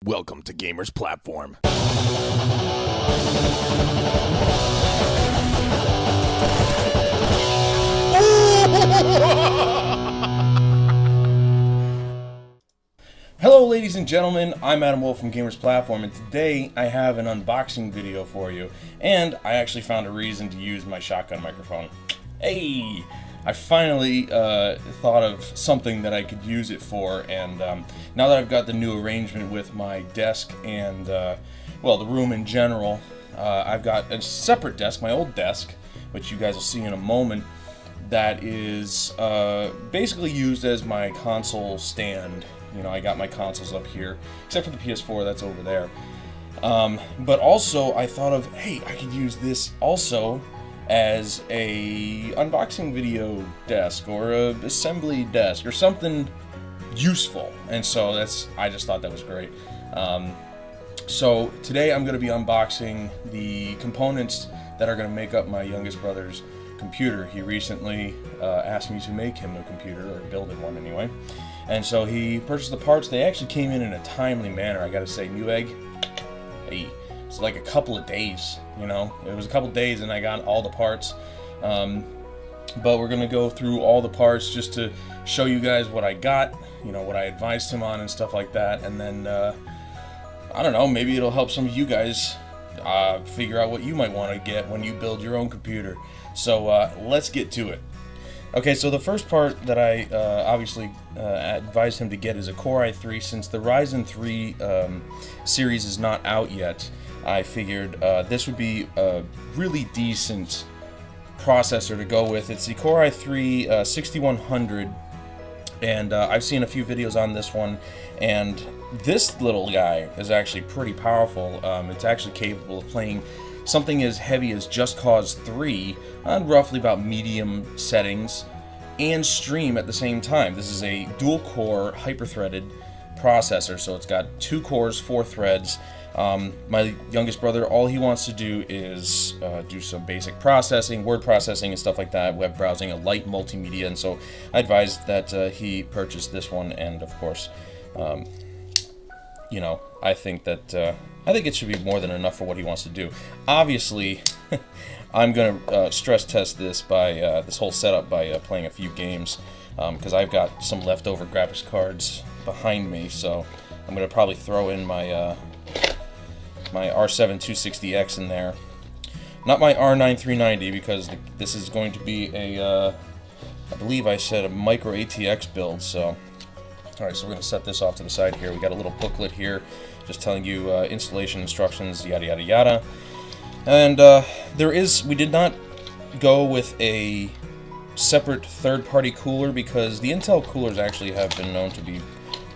Welcome to Gamers Platform. Hello ladies and gentlemen, I'm Adam Wolf from Gamers Platform, and today I have an unboxing video for you, and I actually found a reason to use my shotgun microphone. Hey! I finally thought of something that I could use it for, and now that I've got the new arrangement with my desk and, well, the room in general, I've got a separate desk, my old desk, which you guys will see in a moment, that is basically used as my console stand. You know, I got my consoles up here, except for the PS4 that's over there. But also, I thought of, hey, I could use this also as a unboxing video desk or a assembly desk or something useful. And so I just thought that was great. So today I'm going to be unboxing the components that are going to make up my youngest brother's computer. He recently asked me to make him a computer, or build him one anyway. And so he purchased the parts. They actually came in a timely manner, I gotta say. Newegg, hey, it's like a couple of days, you know? It was a couple of days and I got all the parts. But we're gonna go through all the parts just to show you guys what I got, you know, what I advised him on and stuff like that. And then, I don't know, maybe it'll help some of you guys figure out what you might want to get when you build your own computer. So let's get to it. Okay, so the first part that I obviously advised him to get is a Core i3. Since the Ryzen 3 series is not out yet, I figured this would be a really decent processor to go with. It's the Core i3 6100, and I've seen a few videos on this one, and this little guy is actually pretty powerful. It's actually capable of playing something as heavy as Just Cause 3 on roughly about medium settings and stream at the same time. This is a dual-core hyper-threaded processor, so it's got 2 cores, 4 threads. My youngest brother, all he wants to do is do some basic processing, word processing and stuff like that, web browsing, a light multimedia, and so I advised that he purchase this one, and of course, you know, I think it should be more than enough for what he wants to do. Obviously, I'm going to stress test this by this whole setup by playing a few games, because I've got some leftover graphics cards behind me, so I'm going to probably throw in my my R7 260X in there. Not my R9 390, because this is going to be a, I believe I said a micro ATX build, so... Alright, so we're going to set this off to the side here. We got a little booklet here just telling you installation instructions, yada yada yada. And we did not go with a separate third-party cooler because the Intel coolers actually have been known to be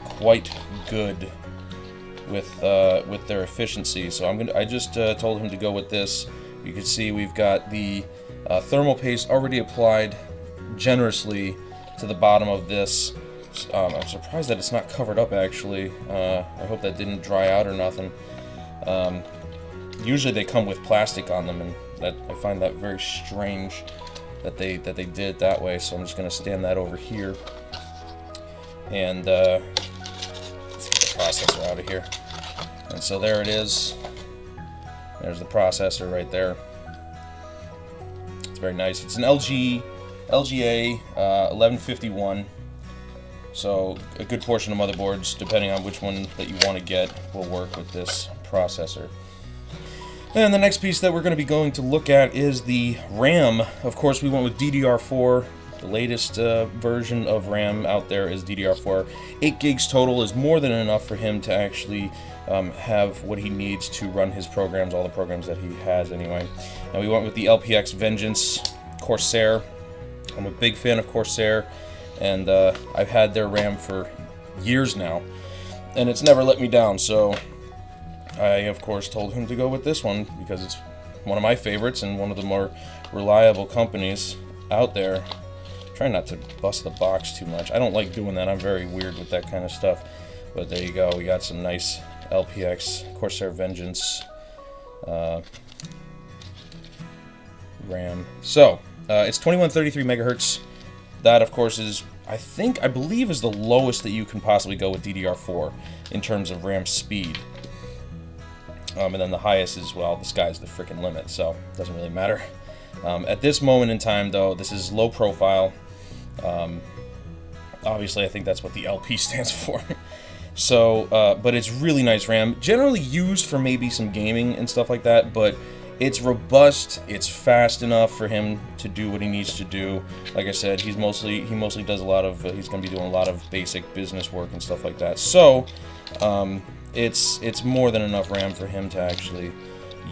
quite good with their efficiency. So I just told him to go with this. You can see we've got the thermal paste already applied generously to the bottom of this. I'm surprised that it's not covered up, actually. I hope that didn't dry out or nothing. Usually they come with plastic on them, and I find that very strange that they did it that way, so I'm just going to stand that over here. And let's get the processor out of here. And so there it is. There's the processor right there. It's very nice. It's an LGA 1151. So a good portion of motherboards, depending on which one that you want to get, will work with this processor. And the next piece that we're going to be going to look at is the RAM. Of course, we went with DDR4. The latest version of RAM out there is DDR4. 8 gigs total is more than enough for him to actually have what he needs to run his programs, all the programs that he has anyway. And we went with the LPX Vengeance Corsair. I'm a big fan of Corsair, and I've had their RAM for years now, and it's never let me down, so I, of course, told him to go with this one because it's one of my favorites and one of the more reliable companies out there. Try not to bust the box too much. I don't like doing that. I'm very weird with that kind of stuff. But there you go. We got some nice LPX Corsair Vengeance RAM. So, it's 2133 megahertz That, of course, is, I believe is the lowest that you can possibly go with DDR4 in terms of RAM speed. And then the highest is, well, the sky's the freaking limit, so it doesn't really matter. At this moment in time, though, this is low profile. Obviously, I think that's what the LP stands for. So, but it's really nice RAM. Generally used for maybe some gaming and stuff like that, but it's robust. It's fast enough for him to do what he needs to do. Like I said, he mostly does a lot of. He's going to be doing a lot of basic business work and stuff like that. So, it's more than enough RAM for him to actually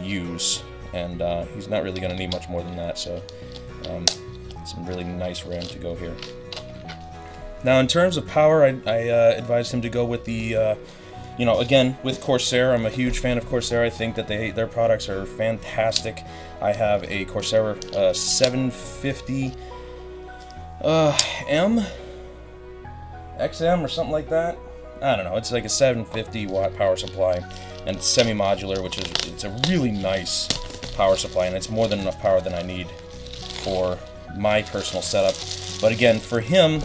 use, and he's not really going to need much more than that. So, some really nice RAM to go here. Now, in terms of power, I advised him to go with the, you know, again, with Corsair. I'm a huge fan of Corsair. I think that their products are fantastic. I have a Corsair 750 M XM or something like that. I don't know. It's like a 750 watt power supply, and it's semi-modular, which is it's a really nice power supply, and it's more than enough power than I need for my personal setup. But again, for him,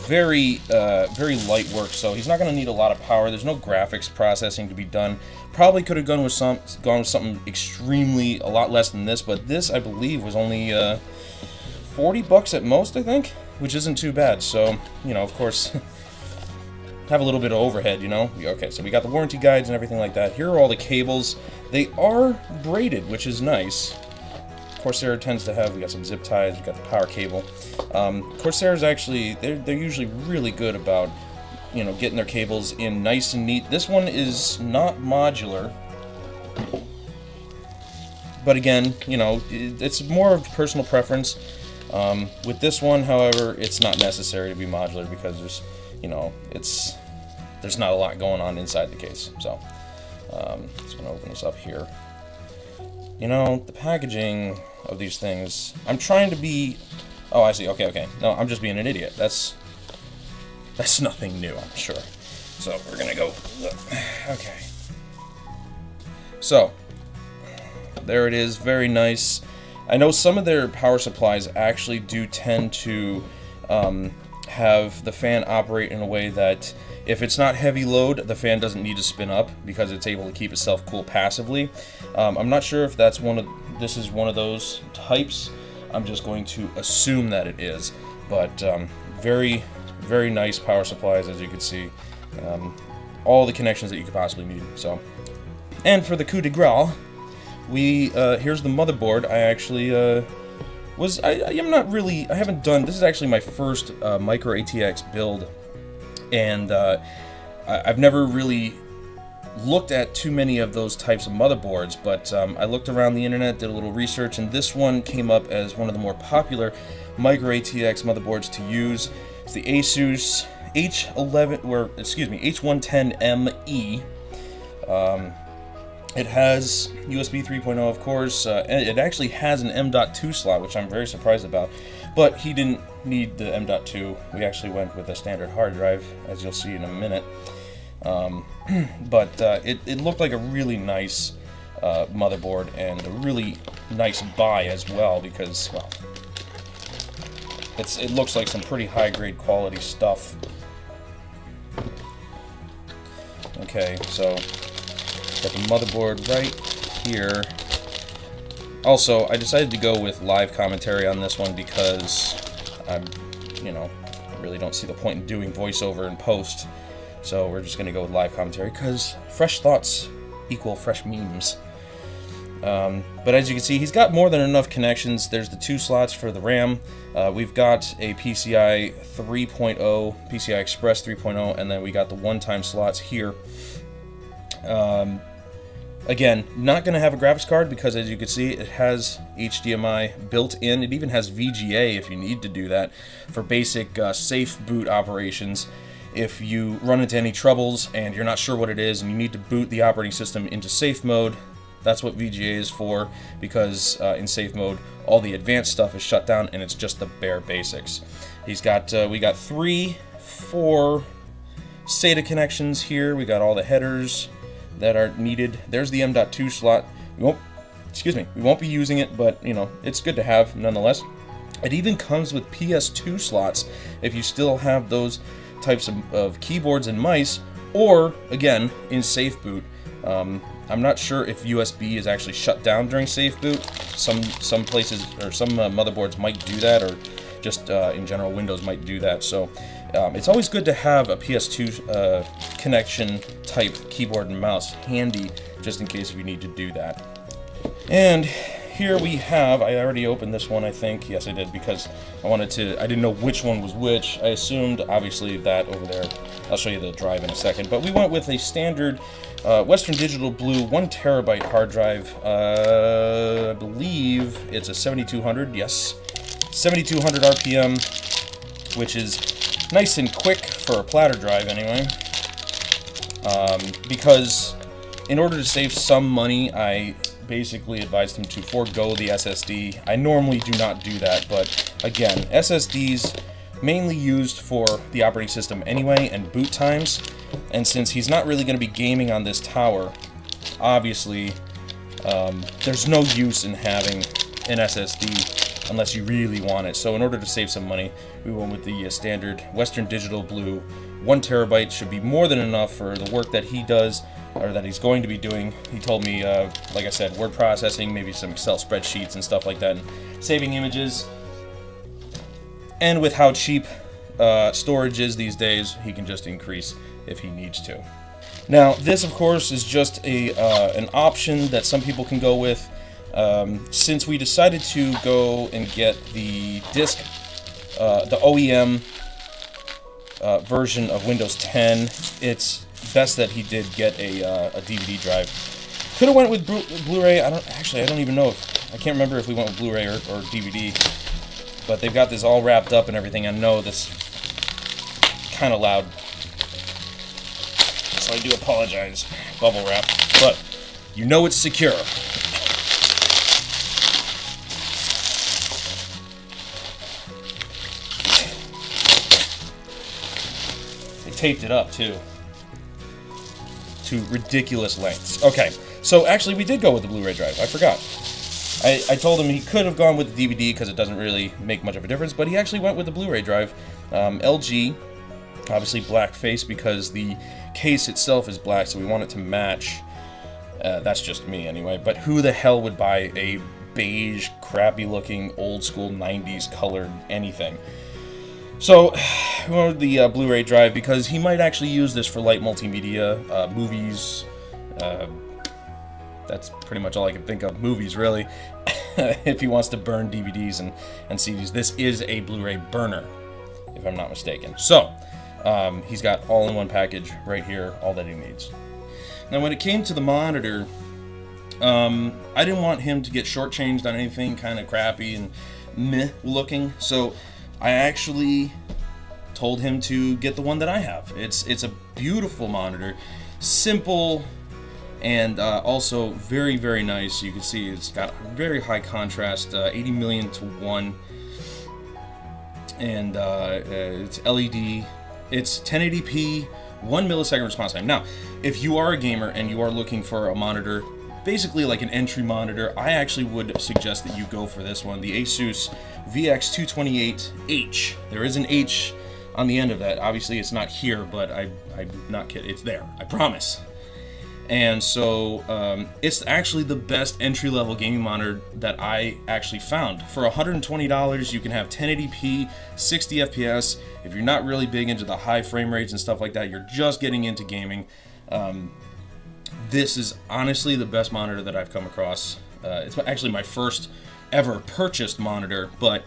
very light work, so he's not going to need a lot of power. There's no graphics processing to be done. Probably could have gone with something extremely a lot less than this, but this I believe was only $40 at most, I think, which isn't too bad. So, you know, of course, have a little bit of overhead, you know. Okay, so we got the warranty guides and everything like that. Here are all the cables. They are braided, which is nice. Corsair tends to have, we got some zip ties, we got the power cable. Corsair is actually, they're usually really good about, you know, getting their cables in nice and neat. This one is not modular, but again, you know, it's more of personal preference. With this one, however, it's not necessary to be modular because there's, you know, there's not a lot going on inside the case. So, just gonna open this up here. You know, the packaging of these things, I'm trying to be... Oh, I see. Okay. No, I'm just being an idiot. That's nothing new, I'm sure. So, we're gonna go... Okay. So, there it is. Very nice. I know some of their power supplies actually do tend to have the fan operate in a way that if it's not heavy load, the fan doesn't need to spin up because it's able to keep itself cool passively. I'm not sure if this is one of those types. I'm just going to assume that it is, but very, very nice power supplies, as you can see. All the connections that you could possibly need. So, and for the coup de grace, here's the motherboard. I actually I haven't done, this is actually my first micro ATX build, and I've never really looked at too many of those types of motherboards, but I looked around the internet, did a little research, and this one came up as one of the more popular micro ATX motherboards to use. It's the Asus H110ME. It has USB 3.0, of course, and it actually has an M.2 slot, which I'm very surprised about, but he didn't need the M.2. We actually went with a standard hard drive, as you'll see in a minute. But it looked like a really nice motherboard, and a really nice buy as well, because, well, it looks like some pretty high-grade quality stuff. Okay, so got the motherboard right here. Also, I decided to go with live commentary on this one because I really don't see the point in doing voiceover in post. So we're just going to go with live commentary because fresh thoughts equal fresh memes. But as you can see, he's got more than enough connections. There's the 2 slots for the RAM. We've got a PCI 3.0, PCI Express 3.0, and then we got the one-time slots here. Again, not going to have a graphics card because, as you can see, it has HDMI built in. It even has VGA if you need to do that for basic safe boot operations. If you run into any troubles and you're not sure what it is and you need to boot the operating system into safe mode, that's what VGA is for, because in safe mode, all the advanced stuff is shut down and it's just the bare basics. We got 4 SATA connections here. We got all the headers that are needed. There's the M.2 slot. We won't be using it, but you know, it's good to have nonetheless. It even comes with PS2 slots if you still have those types of keyboards and mice, or again in safe boot. I'm not sure if USB is actually shut down during safe boot. Some places or some motherboards might do that, or just in general Windows might do that. So it's always good to have a PS2 connection type keyboard and mouse handy, just in case if you need to do that. And here we have, I already opened this one, I think. Yes, I did, because I didn't know which one was which. I assumed, obviously, that over there. I'll show you the drive in a second. But we went with a standard Western Digital Blue 1TB hard drive. I believe it's a 7200, yes. 7200 RPM, which is nice and quick for a platter drive anyway. Because in order to save some money, I basically advised him to forego the SSD. I normally do not do that, but again, SSDs mainly used for the operating system anyway and boot times, and since he's not really going to be gaming on this tower, obviously there's no use in having an SSD unless you really want it. So in order to save some money, we went with the standard Western Digital Blue 1TB. Should be more than enough for the work that he does, or that he's going to be doing. He told me, like I said, word processing, maybe some Excel spreadsheets and stuff like that, and saving images. And with how cheap storage is these days, he can just increase if he needs to. Now, this, of course, is just an option that some people can go with. Since we decided to go and get the disk, the OEM version of Windows 10, it's best that he did get a DVD drive. Could have went with Blu-ray. I don't even know I can't remember if we went with Blu-ray or DVD. But they've got this all wrapped up and everything. I know this kind of loud, so I do apologize. Bubble wrap, but you know it's secure. They taped it up too, to ridiculous lengths. Okay, so actually we did go with the Blu-ray drive. I forgot. I told him he could have gone with the DVD because it doesn't really make much of a difference, but he actually went with the Blu-ray drive. LG, obviously black face because the case itself is black, so we want it to match. That's just me anyway, but who the hell would buy a beige, crappy-looking, old-school 90s colored anything? So, we went with the Blu-ray drive because he might actually use this for light multimedia, movies. That's pretty much all I can think of. Movies, really. If he wants to burn DVDs and CDs. This is a Blu-ray burner, if I'm not mistaken. So, he's got all-in-one package right here, all that he needs. Now, when it came to the monitor, I didn't want him to get shortchanged on anything kind of crappy and meh looking. So, I actually told him to get the one that I have. It's a beautiful monitor, simple, and also very, very nice. You can see it's got very high contrast, 80 million to 1, and it's LED. It's 1080p, 1 millisecond response time. Now, if you are a gamer and you are looking for a monitor, basically like an entry monitor, I actually would suggest that you go for this one, the Asus VX228H. There is an H on the end of that. Obviously, it's not here, but I'm not kidding. It's there. I promise. And so it's actually the best entry-level gaming monitor that I actually found. For $120, you can have 1080p, 60 FPS. If you're not really big into the high frame rates and stuff like that, you're just getting into gaming, this is honestly the best monitor that I've come across. It's actually my first ever purchased monitor, but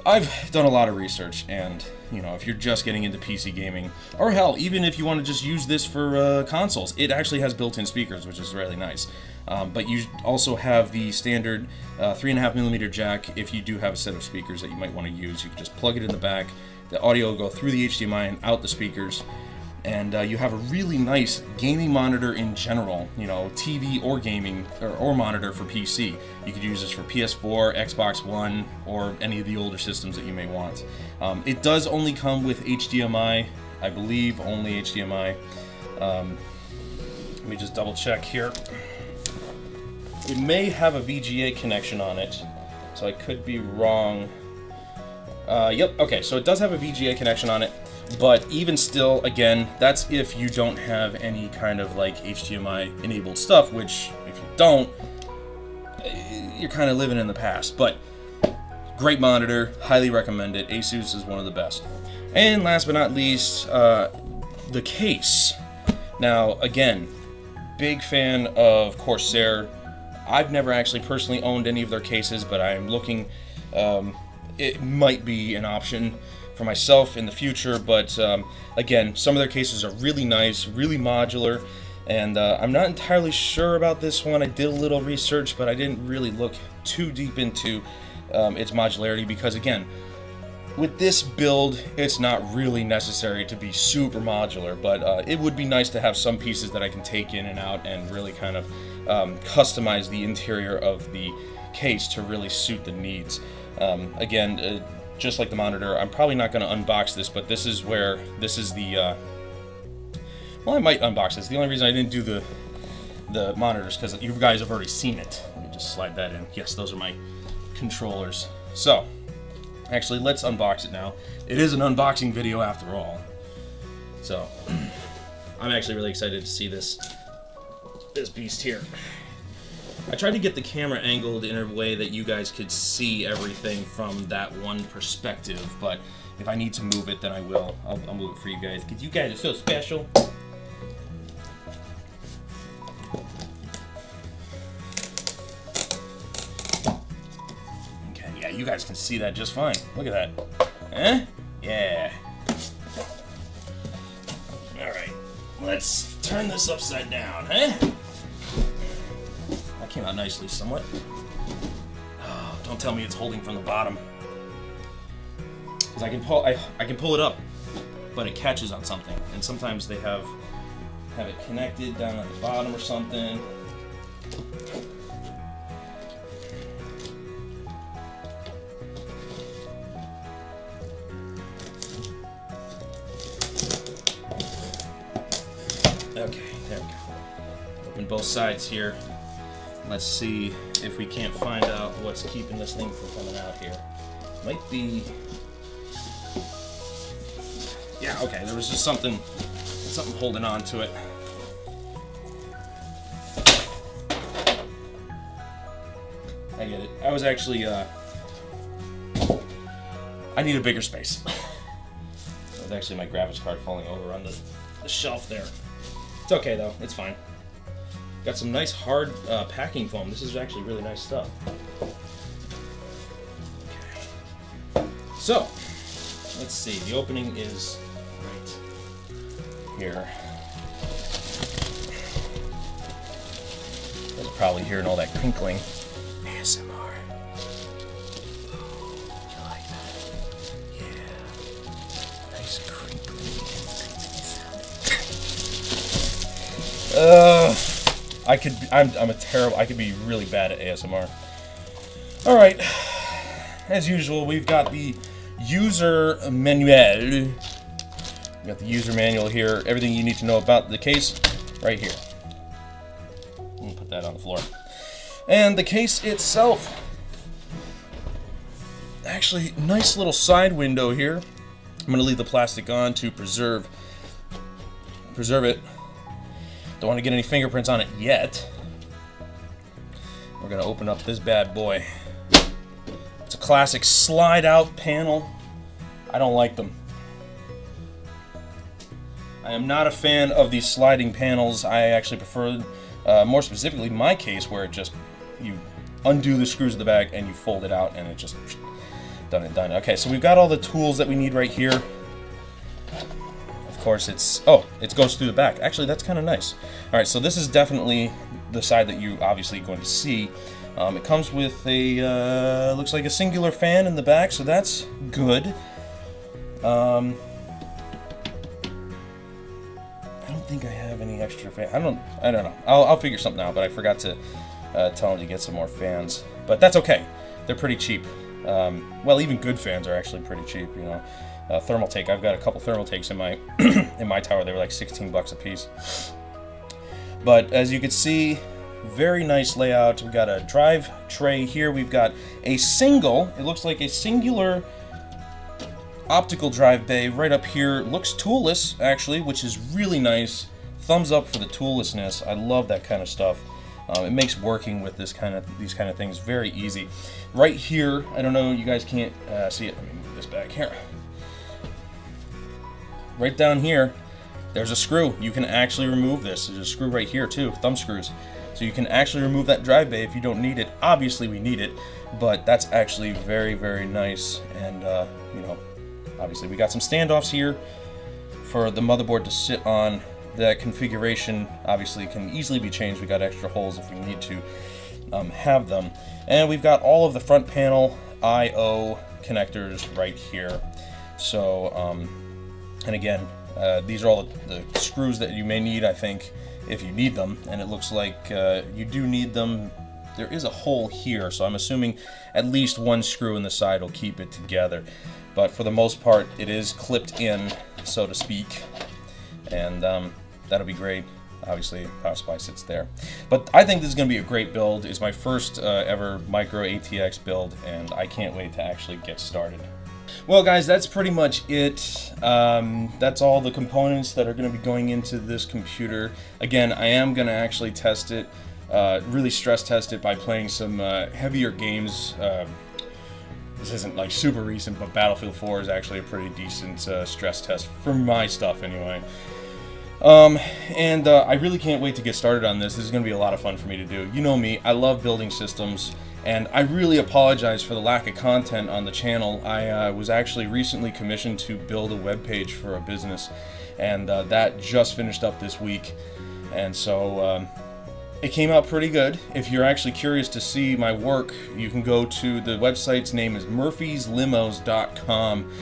I've done a lot of research, and you know, if you're just getting into PC gaming, or hell, even if you want to just use this for consoles, it actually has built-in speakers, which is really nice. But you also have the standard 3.5mm jack. If you do have a set of speakers that you might want to use, you can just plug it in the back. The audio will go through the HDMI and out the speakers. And you have a really nice gaming monitor in general, you know, TV or gaming, or monitor for PC. You could use this for PS4, Xbox One, or any of the older systems that you may want. It does only come with HDMI, I believe only HDMI. Let me just double check here. It may have a VGA connection on it, so so I could be wrong. Yep, okay, so it does have a VGA connection on it, but even still, again, that's if you don't have any kind of like HDMI enabled stuff, which if you don't, you're kind of living in the past. But great monitor, highly recommend it. Asus is one of the best. And last but not least, the case. Now, again, big fan of Corsair. I've never actually personally owned any of their cases, but I'm looking, it might be an option for myself in the future, but again, some of their cases are really nice, really modular, and I'm not entirely sure about this one. I did a little research, but I didn't really look too deep into its modularity, because again, with this build, it's not really necessary to be super modular, but it would be nice to have some pieces that I can take in and out and really kind of customize the interior of the case to really suit the needs. Again, just like the monitor, I'm probably not going to unbox this, but this is where, this is the, well, I might unbox this. The only reason I didn't do the monitors because you guys have already seen it. Let me just slide that in. Yes, those are my controllers. So, actually, let's unbox it now. It is an unboxing video after all. So, I'm actually really excited to see this beast here. I tried to get the camera angled in a way that you guys could see everything from that one perspective, but if I need to move it, then I will. I'll move it for you guys, because you guys are so special. Okay, yeah, you guys can see that just fine. Look at that. Eh? Yeah. Alright, let's turn this upside down, huh? That came out nicely, somewhat. Oh, don't tell me it's holding from the bottom. Because I can pull it up, but it catches on something. And sometimes they have it connected down at the bottom or something. Okay, there we go. Open both sides here. Let's see if we can't find out what's keeping this thing from coming out here. Might be... Yeah, okay, there was just something holding on to it. I get it. I was actually, I need a bigger space. That was actually my graphics card falling over on the shelf there. It's okay though, it's fine. Got some nice hard packing foam. This is actually really nice stuff. Okay. So, let's see. The opening is right here. You guys are probably hearing all that crinkling. ASMR. Oh, you like that? Yeah. Nice crinkling. I could be really bad at ASMR. All right, as usual, we've got the user manual. We got the user manual here. Everything you need to know about the case, right here. Let me put that on the floor. And the case itself. Actually, nice little side window here. I'm gonna leave the plastic on to preserve it. Don't want to get any fingerprints on it yet. We're gonna open up this bad boy. It's a classic slide out panel. I don't like them. I am not a fan of these sliding panels. I actually prefer, more specifically, my case, where it just, you undo the screws of the back and you fold it out and it just done and done. Okay, so we've got all the tools that we need right here. Of course, it goes through the back. Actually, that's kind of nice. All right, so this is definitely the side that you obviously going to see. It comes with a looks like a singular fan in the back, so that's good. I don't think I have any extra fan. I don't know. I'll figure something out, but I forgot to tell them to get some more fans. But that's okay. They're pretty cheap. Well, even good fans are actually pretty cheap, you know. Thermal take. I've got a couple thermal takes in my in my tower. They were like $16 a piece. But as you can see, Very nice layout. We've got a drive tray here. We've got a single, it looks like a singular optical drive bay right up here. Looks toolless, actually, which is really nice. Thumbs up for the toollessness. I love that kind of stuff. It makes working with these kind of things very easy. Right here, I don't know, you guys can't see it. Let me move this back here. Right down here, there's a screw. You can actually remove this. There's a screw right here too, thumb screws. So you can actually remove that drive bay if you don't need it. Obviously we need it, but that's actually very, very nice. And you know, obviously we got some standoffs here for the motherboard to sit on. That configuration obviously can easily be changed. We got extra holes if we need to have them. And we've got all of the front panel I/O connectors right here. So, and again, these are all the screws that you may need, I think, if you need them. And it looks like you do need them. There is a hole here, so I'm assuming at least one screw in the side will keep it together. But for the most part, it is clipped in, so to speak. And that'll be great. Obviously, power supply sits there. But I think this is going to be a great build. It's my first ever micro ATX build, and I can't wait to actually get started. Well, guys, that's pretty much it. That's all the components that are going to be going into this computer. Again, I am going to actually test it, really stress test it by playing some heavier games. This isn't like super recent, but Battlefield 4 is actually a pretty decent stress test for my stuff anyway. I really can't wait to get started on this. This is going to be a lot of fun for me to do. You know me, I love building systems, and I really apologize for the lack of content on the channel. I was actually recently commissioned to build a web page for a business, and that just finished up this week. And so it came out pretty good. If you're actually curious to see my work, you can go to the website's name is murphyslimos.com.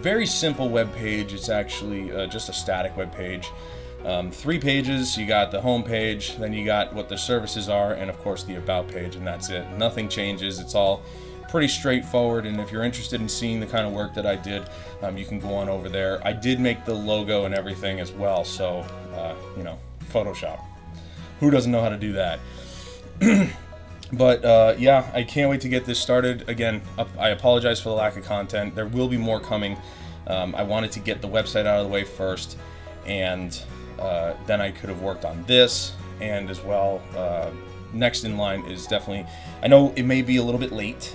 Very simple web page. It's actually just a static web page. 3 pages. You got the home page, then you got what the services are, and of course the about page, and that's it. Nothing changes. It's all pretty straightforward, and if you're interested in seeing the kind of work that I did, you can go on over there. I did make the logo and everything as well, so you know, Photoshop. Who doesn't know how to do that? But yeah, I can't wait to get this started. Again, I apologize for the lack of content. There will be more coming. I wanted to get the website out of the way first, and then I could have worked on this, and as well, next in line is definitely, I know it may be a little bit late,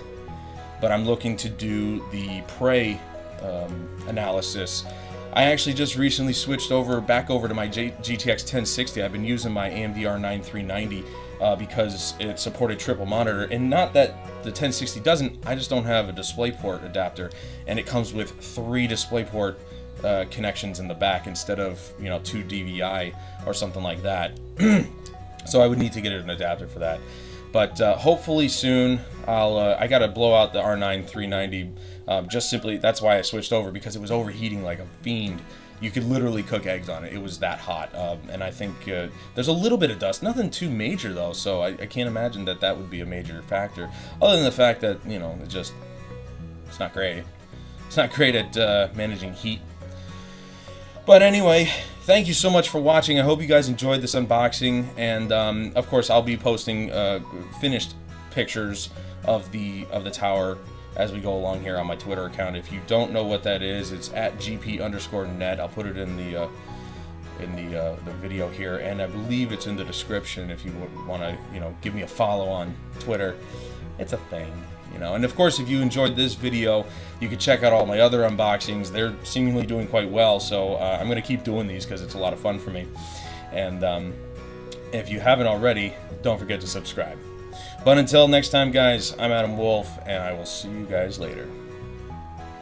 but I'm looking to do the BluRay analysis. I actually just recently switched back over to my GTX 1060. I've been using my AMD R9 390 because it supported triple monitor, and not that the 1060 doesn't, I just don't have a DisplayPort adapter, and it comes with 3 DisplayPort connections in the back instead of, you know, 2 DVI or something like that. So I would need to get an adapter for that. But hopefully soon, I gotta blow out the R9 390. Just simply, that's why I switched over, because it was overheating like a fiend. You could literally cook eggs on it. It was that hot. And I think there's a little bit of dust, nothing too major though. So I can't imagine that that would be a major factor. Other than the fact that, you know, it's not great. It's not great at managing heat. But anyway, thank you so much for watching. I hope you guys enjoyed this unboxing, and of course I'll be posting finished pictures of the tower as we go along here on my Twitter account. If you don't know what that is, it's at @gp_net. I'll put it in the video here, and I believe it's in the description if you want to, you know, give me a follow on Twitter. It's a thing. You know, and of course, if you enjoyed this video, you can check out all my other unboxings. They're seemingly doing quite well, so I'm going to keep doing these because it's a lot of fun for me. And if you haven't already, don't forget to subscribe. But until next time, guys, I'm Adam Wolf, and I will see you guys later.